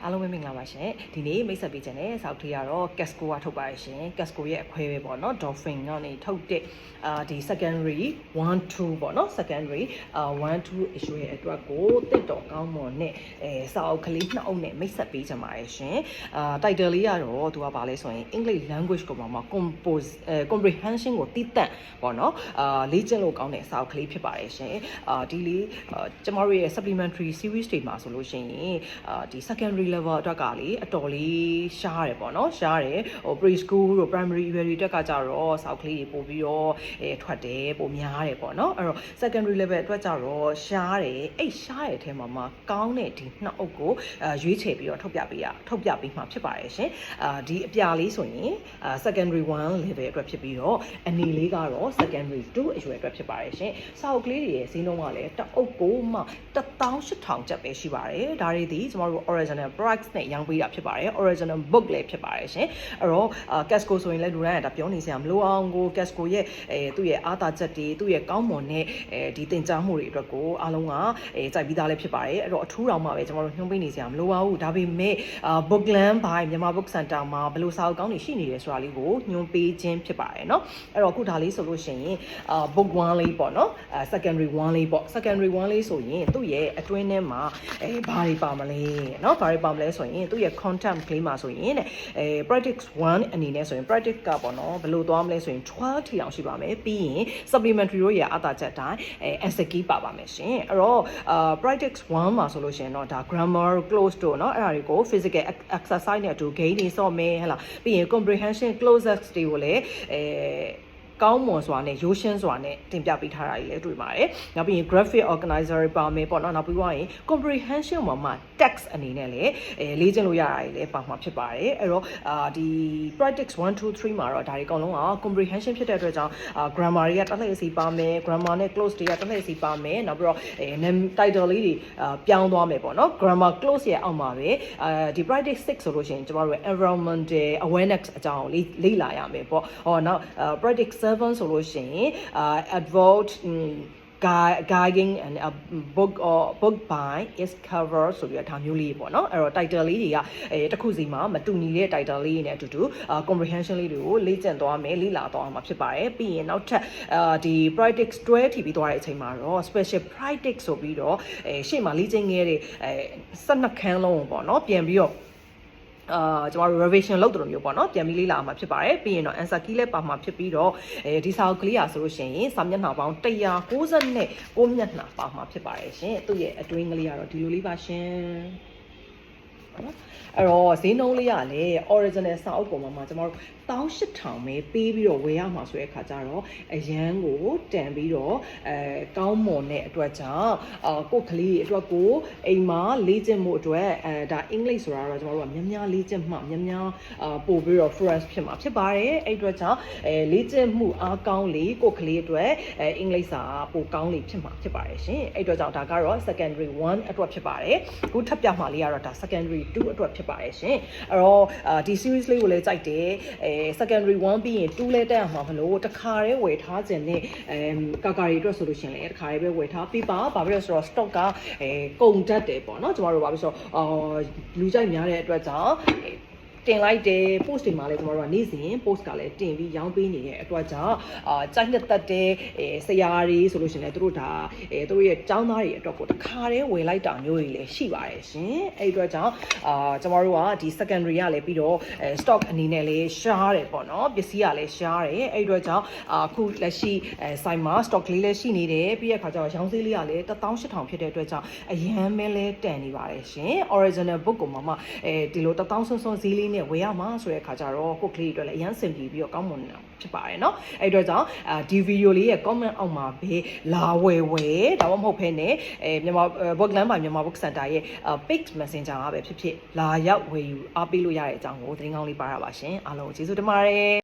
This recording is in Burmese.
အားလုံးပဲမင်္ဂလာပါရှင်ဒီနေ့မိတ်ဆက်ပေးခြင်းနဲ့စောက်ထီကတော့ Casco ကထုတ်ပါရရှင် Casco ရဲ့အခွဲပဲပေါ့နော် Dolphin ကနေထုတ်တဲ့ဒီ secondary 1 2ပေါ့နော် secondary 1 2 issue ရဲ့အတွက်ကိုတစ်တော်ကောင်းမွန်နဲ့စာအုပ်ကလေးနှစ်အုပ်နဲ့မိတ်ဆက်ပေးခြင်းပါရရှင်title လေးကတော့သူကဘာလဲဆိုရင် English language ကိုမှ comprehension ကိုတိတက်ပေါ့နော်လေ့ကျင့်လို့ကောင်းတဲ့စာအုပ်ကလေးဖြစ်ပါရရှင်ဒီလေးကျမတို့ရဲ့ supplementary series တွေမှာဆိုလို့ရှိရင်ဒီ secondary level အတွက်ကလေအတော်လေးရှားတယ်ပေါ့နော်ရှားတယ်preschool တို့ primary level အတွက်ကကြတော့စာအုပ်ကလေးတွေပို့ပြီးတော့ထွက်တယ်ပိုများတယ်ပေါ့နော်အဲ့တော့ secondary level အတွက်ကြတော့ရှားတယ်အဲ့ရှားတဲ့အထဲမှာကောင်းတဲ့ဒီနှစ်အုပ်ကိုရွေးချယ်ပြီးတော့ထုတ်ပြပေးမှာဖြစ်ပါတယ်ရှင်ဒီအပြာလေးဆိုရင်secondary 1 level အတွက်ဖြစ်ပြီးတော့အနေလေးကတော့ secondary 2အရွယ်အတွက်ဖြစ်ပါတယ်ရှင်စာအုပ်ကလေးတွေရဲ့ဈေးနှုန်းကလည်းတအုပ်ကိုမှ18000ကျပ်ပဲရှိပါတယ်ဒါတွေဒီကျမတို့ original price နဲ့ရောင်းပေးတာဖြစ်ပါတယ် original book လည်းဖြစ်ပါတယ်ရှင်အဲ့တော့ Casco ဆိုရင်လည်းလူတိုင်းကဒါပြောနေစရာမလိုအောင်ကို Casco ရဲ့သူ့ရဲ့အားသာချက်တွေသူ့ရဲ့ကောင်းမွန်တဲ့ဒီသင်ကြားမှုတွေအတွက်ကိုအားလုံးကကြိုက်ပြီးသားလည်းဖြစ်ပါတယ်အဲ့တော့အထူးတော်မှပဲကျမတို့ညွှန်းပေးနေစရာမလိုပါဘူးဒါပေမဲ့ Bookland by မြန်မာ book center မှာဘယ်လိုစာအုပ်ကောင်းတွေရှိနေတယ်ဆိုတာလေးကိုညွှန်းပေးခြင်းဖြစ်ပါတယ်เนาะအဲ့တော့အခုဒါလေးဆိုလို့ရှိရင်book 1လေးပေါ့เนาะsecondary 1လေးပေါ့ secondary 1လေးဆိုရင်သူ့ရဲ့အတွင်းထဲမှာဘာတွေပါမလဲเนาะဘာတွေပါမလဲဆိုရင်သူ့ရဲ့ content ကလေးမှာဆိုရင်practice 1အနေနဲ့ဆိုရင် practice ကပေါ့เนาะဘယ်လိုသွားမလဲဆိုရင်12ထီအောင်ရှိပါမယ်ပြီးရင် supplementary တို့ရဲ့အသာချက်တိုင်း essay key ပါပါမယ်ရှင်အဲ့တော့ practice 1မှာဆိုလို့ရှင်เนาะဒါ grammar close တို့เนาะအဲ့ဒါတွေကို physical exercise နဲ့အတူ gain တွေစော့မယ်ဟဲ့လားပြီးရင် comprehension closures တွေကိုလည်းကောင်းမွန်စွာနဲ့ရိုးရှင်းစွာနဲ့တင်ပြပေးထားတာကြီးလည်းတွေ့ပါတယ်။နောက်ပြီးရင် graphic organizer ပါမယ်ပေါ့နော်။နောက်ပြီးရင် comprehension မှာ text အနေနဲ့လည်းလေ့ကျင့်လို့ရတာကြီးလည်းပါမှာဖြစ်ပါတယ်။အဲ့တော့ဒီ practice 1 2 3မှာတော့ဒါတွေအကုန်လုံးက comprehension ဖြစ်တဲ့အတွက်ကြောင့် grammar တွေကတစ်လှည့်စီပါမယ်။ grammar နဲ့ close တွေကတစ်လှည့်စီပါမယ်။နောက်ပြီးတော့title လေးတွေပြောင်းသွားမယ်ပေါ့နော်။ grammar close ရဲ့အောက်မှာပဲဒီ practice 6ဆိုလို့ရှိရင်ကျမတို့ environmental awareness အကြောင်းလေ့လာရမယ်ပေါ့။နောက် practice 7ဆိုလို့ရှိရင်advert guiding and a book by is cover ဆိုပြီးတော့ဒါမျိုးလေးပေါ့နော်အဲ့တော့ title လေးတွေကတစ်ခုစီမှာမတူညီတဲ့ title လေးတွေနဲ့အတူတူ comprehension လေးတွေကိုလေ့ကျင့်သွားမယ်လေ့လာသွားမှာဖြစ်ပါတယ်ပြီးရင်နောက်ထပ်ဒီ practice 12ထီပြီးသွားတဲ့အချိန်မှာတော့ special practice ဆိုပြီးတော့ရှေ့မှာလေ့ကျင့်ခဲ့တဲ့12ခန်းလုံးပေါ့နော်ပြန်ပြီးတော့ကျမတို့ revision လုပ်တယ်လို့မျိုးပေါ့နော်ပြန်ပြီးလေ့လာမှာဖြစ်ပါတယ်ပြီးရင်တော့ answer key လည်းပါမှာဖြစ်ပြီးတော့ဒီစာအုပ်ကလေးอ่ะဆိုလို့ရှိရင်စာမျက်နှာပေါင်း196မျက်နှာပါမှာဖြစ်ပါတယ်ရှင်သူ့ရဲ့အတွင်းကလေးကတော့ဒီလိုလေးပါရှင်အဲ့တော့ဈေးနှုန်းလေးကလည်း original စာအုပ်ပေါ်မှာကျမတို့18000ပဲပေးပြီးတော့ဝယ်ရမှာဆိုတဲ့အခါကျတော့အရန်ကိုတန်ပြီးတော့ကောင်းမွန်တဲ့အတွက်ကြောင့်ကိုယ့်ကလေးအတွက်ကိုအိမ်မှာလေ့ကျင့်မှုအတွက်ဒါ English ဆိုတာတော့ကျမတို့ကများလေ့ကျင့်မှများပို့ပြီးတော့ fresh ဖြစ်မှာဖြစ်ပါတယ်အဲ့အတွက်ကြောင့်လေ့ကျင့်မှုအားကောင်းလေကိုယ့်ကလေးအတွက်အင်္ဂလိပ်စာပိုကောင်းလေဖြစ်မှာဖြစ်ပါတယ်ရှင်အဲ့အတွက်ကြောင့်ဒါကတော့ secondary 1အတွက်ဖြစ်ပါတယ်အခုထပ်ပြမှာလေးကတော့ဒါ secondary 2အတွက်ဖြစ်ပါတယ်ရှင်အဲ့တော့ဒီ series လေးကိုလည်းကြိုက်တယ်secondary 1ပြီးရင်2လဲတက်အောင်မှာမလို့တခါတည်းဝယ်ထားခြင်းနဲ့ကာကာတွေအတွက်ဆိုလို့ရှင်လေတခါတည်းပဲဝယ်ထားပြီးပါဘာဖြစ်လို့ဆိုတော့ stock ကကုန်တတ်တယ်ပေါ့နော်ကျမတို့ဘာဖြစ်ဆိုတော့လူကြိုက်များတဲ့အတွက်ကြောင့်တင်လိုက်တယ် post တွေမှာလည်းကျမတို့ကနေ့စဉ် post ကလည်းတင်ပြီးရောင်းပေးနေတဲ့အတွက်ကြောင့်ကြိုက်နှစ်သက်တဲ့ဆရာတွေဆိုလို့ရှင်လည်းတို့ဒါတို့ရဲ့ចောင်းသားတွေအတွက်ကိုတခါတည်းဝယ်လိုက်တာမျိုးတွေလည်းရှိပါတယ်ရှင်အဲ့ဒီအတွက်ကြောင့်ကျမတို့ကဒီ secondary ကလည်းပြီးတော့ stock အနေနဲ့လည်းရှားတယ်ပေါ့နော်ပစ္စည်းကလည်းရှားတယ်အဲ့ဒီအတွက်ကြောင့်အခုလက်ရှိဆိုင်မှာ stock လေးလည်းရှိနေတယ်ပြီးတဲ့အခါကျတော့ရောင်းဈေးလေးကလည်း18000ဖြစ်တဲ့အတွက်ကြောင့်အရန်မဲလဲတန်နေပါတယ်ရှင် original book ကိုမှဒီလို1000စွန်းစွန်းဈေးလေးနဲ့ဝယ်ရမှာဆိုတဲ့အခါကျတော့ကိုယ့်ကလေးအတွက်လည်းအရန်စင်ပြီးတော့ကောင်းမွန်နေတာဖြစ်ပါတယ်เนาะအဲ့အတွက်ကြောင့်ဒီဗီဒီယိုလေးရဲ့ comment အောက်မှာပဲလာဝယ်ဒါမှမဟုတ်ဖ ೇನೆ မြန်မာ Bookland မှာမြန်မာ book center ရဲ့ page messenger ကပဲဖြစ်လာရောက်ဝယ်ယူအားပေးလို့ရတဲ့အကြောင်းကိုသတင်းကောင်းလေးပါရပါရှင်အားလုံးကျေးဇူးတင်ပါတယ်